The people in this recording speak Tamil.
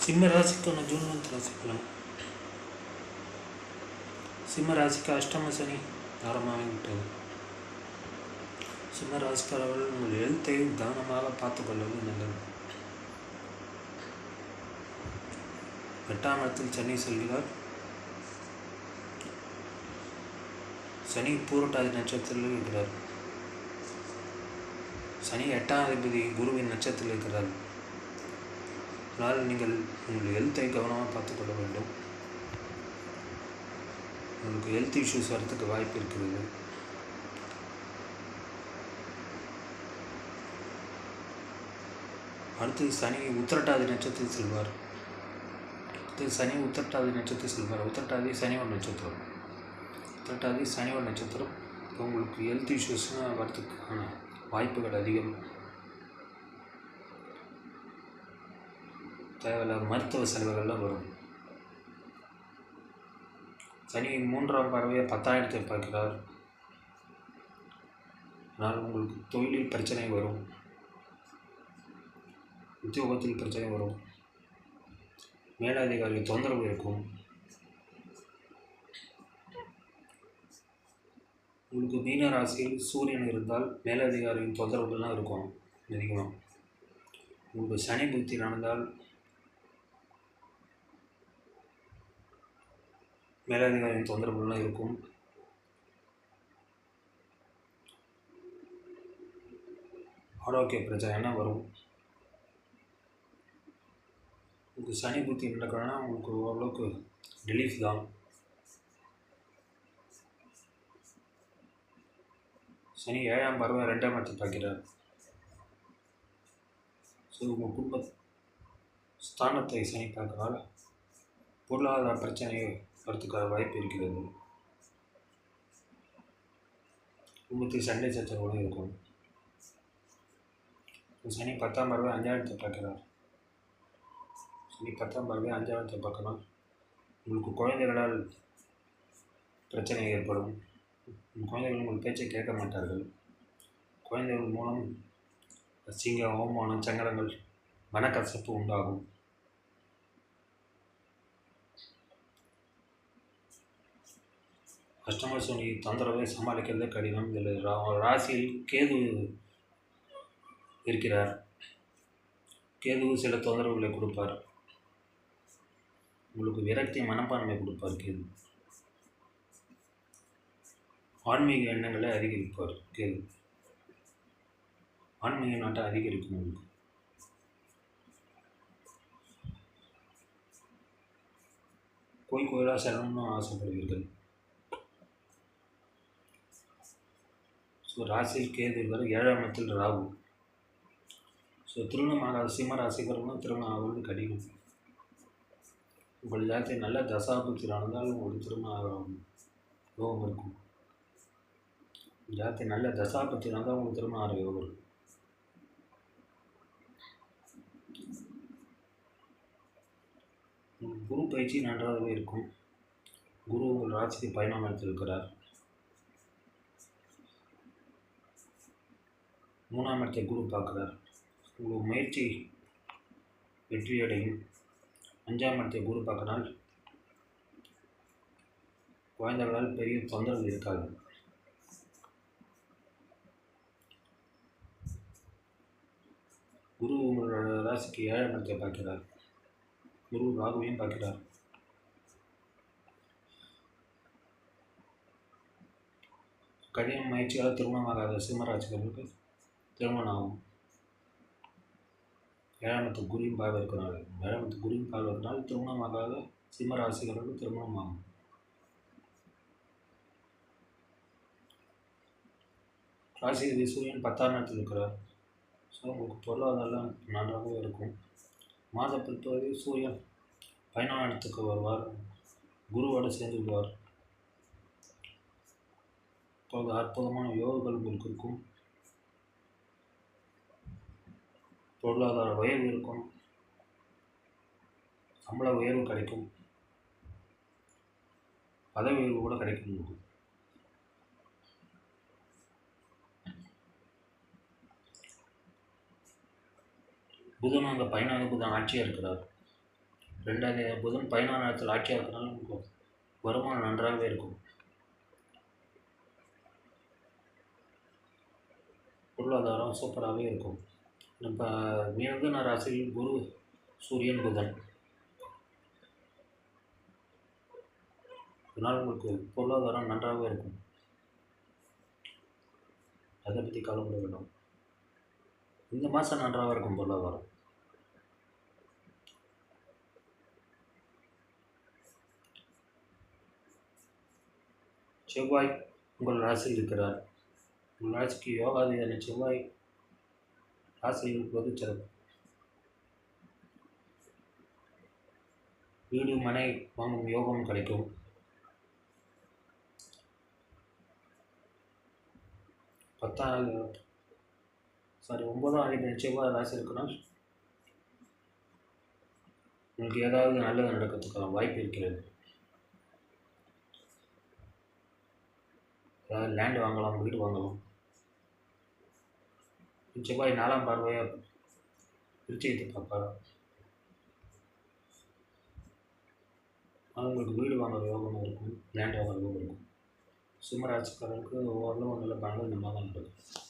சிம்ம ராசிக்கான ஜூன் மந்த் ராசிக்கலாம். சிம்ம ராசிக்கு அஷ்டம சனி ஆரம்பமாகிவிட்டது. சிம்ம ராசிக்காரர்கள் உங்கள் ஹெல்த்தை கவனமாக பார்த்துக்கொள்வது நல்லது. 8ஆம் இடத்தில் சனி செல்கிறார். சனி பூரட்டாதி நட்சத்திரத்தில் இருக்கிறார். சனி 8ஆம் அதிபதி குருவின் நட்சத்திரத்தில் இருக்கிறார். அதனால் நீங்கள் உங்கள் ஹெல்த்தை கவனமாக பார்த்துக்கொள்ள வேண்டும். உங்களுக்கு ஹெல்த் இஷ்யூஸ் வரத்துக்கு வாய்ப்பு இருக்கிறது. அடுத்து சனி உத்திரட்டாதி நட்சத்திரத்தில் செல்வார். உத்திரட்டாதி சனியோட நட்சத்திரம். உத்திரட்டாதி சனியோட நட்சத்திரம். இப்போ உங்களுக்கு ஹெல்த் இஷ்யூஸ்னால் வரத்துக்கான வாய்ப்புகள் அதிகம். தேவையில்லாத மருத்துவ செலவுகள்லாம் வரும். சனி 3ஆம் பார்வையை 10ஆயிரத்தை பார்க்கிறார். அதனால் உங்களுக்கு தொழிலில் பிரச்சனை வரும், உத்தியோகத்தில் பிரச்சனை வரும், மேலதிகாரிகள் தொந்தரவு இருக்கும். உங்களுக்கு மீன ராசியில் சூரியன் இருந்தால் மேலதிகாரியின் தொந்தரவுகள்லாம் இருக்கும் அதிகமாக. உங்களுக்கு சனி புத்தி நடந்தால் மேலதிகாரியின் தொந்தரவுகள்லாம் இருக்கும். ஆரோக்கிய பிரச்சனைலாம் வரும். உங்களுக்கு சனி புத்தி நடக்கணும்னா உங்களுக்கு ஓரளவுக்கு ரிலீஃப் தான். சனி 7ஆம் பார்வை 2ஆம் இடத்தை பார்க்கிறார். ஸோ உங்கள் குடும்ப ஸ்தானத்தை சனி பார்க்கறதால பொருளாதார பிரச்சனையை வரத்துக்கான வாய்ப்பு இருக்கிறது. குடும்பத்தில் சண்டை சச்சரவுகளும் இருக்கும். சனி 10ஆம் பார்வை 5ஆம் இடத்தை பார்க்கிறார். சனி 10ஆம் பார்வை 5ஆம் இடத்தை பார்க்கணும். உங்களுக்கு குழந்தைகளால் பிரச்சனை ஏற்படும். குழந்தைகள் உங்கள் பேச்சை கேட்க மாட்டார்கள். குழந்தைகள் மூலம் அசிங்க அவமானம் சங்கடங்கள் மனக்கசப்பு உண்டாகும். அஷ்டம சனி தொந்தரவை சமாளிக்கிறதே கடினம். இதில் ராசியில் கேது இருக்கிறார். கேது சில தொந்தரவுகளை கொடுப்பார். உங்களுக்கு விரக்தி மனப்பான்மை கொடுப்பார். கேது ஆன்மீக எண்ணங்களை அதிகரிப்பார். கேது ஆன்மீக நாட்டை அதிகரிக்கும். உங்களுக்கு கோயிலாக செல்லணும்னு ஆசைப்படுவீர்கள். ஸோ ராசியில் கேது இருக்கார். 7ஆம் இடத்தில் ராகு. ஸோ திருமணம் ஆகாத சிம்ம ராசிக்காரங்களும் திருமணம் ஆகிறது கடினம். உங்கள் ஜாதகத்தை நல்ல தசாபுத்தி நடந்தால் உங்களுக்கு திருமணம் ஆகும் யோகம் இருக்கும். ஜாதகத்தை நல்ல தசாபுத்தி நடந்தால் உங்களுக்கு திருமணம் ஆகிற யோகம் இருக்கும். குரு பயிற்சி நன்றாகவே இருக்கும். குரு உங்கள் ராசிக்கு 11ஆம் இடத்தில் இருக்கிறார். 3ஆம் இடத்தை குரு பார்க்குறார். உங்கள் முயற்சி வெற்றியடையும். 5ஆம் இடத்தை குரு பார்க்கனால் குழந்தைகளால் பெரிய தொந்தரவு இருக்காது. குரு உங்களோட ராசிக்கு 7ஆம் இடத்தை பார்க்கிறார். குரு ராகுவையும் பார்க்கிறார். கடின முயற்சியால் திருமணமாகாத சிம்மராசிகளுக்கு திருமணம் ஆகும். 7ஆம் இடத்து குருவின் பார்வை இருக்கிறனால 7ஆம் இடத்து குருவின் பார்வை இருக்கிறனால திருமணமாகாத சிம்மராசிகளுக்கு திருமணம் ஆகும். ராசி சூரியன் 10ஆம் இடத்தில் இருக்கிறார். ஸோ உங்களுக்கு பொருளாதாரம் நன்றாகவே இருக்கும். மாத பிற்பகுதி சூரியன் 11ஆம் இடத்துக்கு வருவார். குருவோடு சேர்ந்து விடுவார். இப்போது அற்புதமான யோகங்கள் உங்களுக்கு இருக்கும். பொருளாதார உயர்வு இருக்கும். சம்பள உயர்வு கிடைக்கும். பதவி உயர்வு கூட கிடைக்கும் உங்களுக்கு. புதன் அந்த 14 புதன் ஆட்சியாக இருக்கிறார். ரெண்டாவது புதன் 11ஆம் இடத்தில் ஆட்சியாக இருக்கிறனால உங்களுக்கு வருமானம் நன்றாகவே இருக்கும். பொருளாதாரம் சூப்பராகவே இருக்கும். இப்போ மிதுன ராசியில் குரு, சூரியன், புதன், இதனால் உங்களுக்கு பொருளாதாரம் நன்றாகவே இருக்கும். அதை பற்றி கவலைப்பட வேண்டாம். இந்த மாதம் நன்றாக இருக்கும் பொருளாதாரம். செவ்வாய் உங்கள் ராசியில் இருக்கிறார். உங்கள் ராசிக்கு யோகாதிபதியான செவ்வாய் ராசியில் இருப்பது சிறப்பு. வீடு மனை வாங்கும் யோகம் கிடைக்கும். ஒன்பதாம் அதிபதி செவ்வாய் ராசி இருக்குன்னா உங்களுக்கு ஏதாவது நல்லது நடக்கிறதுக்கான வாய்ப்பு இருக்கிறது. அதாவது லேண்ட் வாங்கலாம், வீடு வாங்கலாம். செவ்வாய் 4ஆம் பார்வையாக விருச்சிகத்தை பார்ப்பார். உங்களுக்கு வீடு வாங்குற யோகம் இருக்கும், லேண்ட் வாங்குற யோகம் இருக்கும். சிம்ம ராசிக்காரருக்கு ஓரளவு நல்ல பலன்கள் இந்த மாதம் நடக்கும்.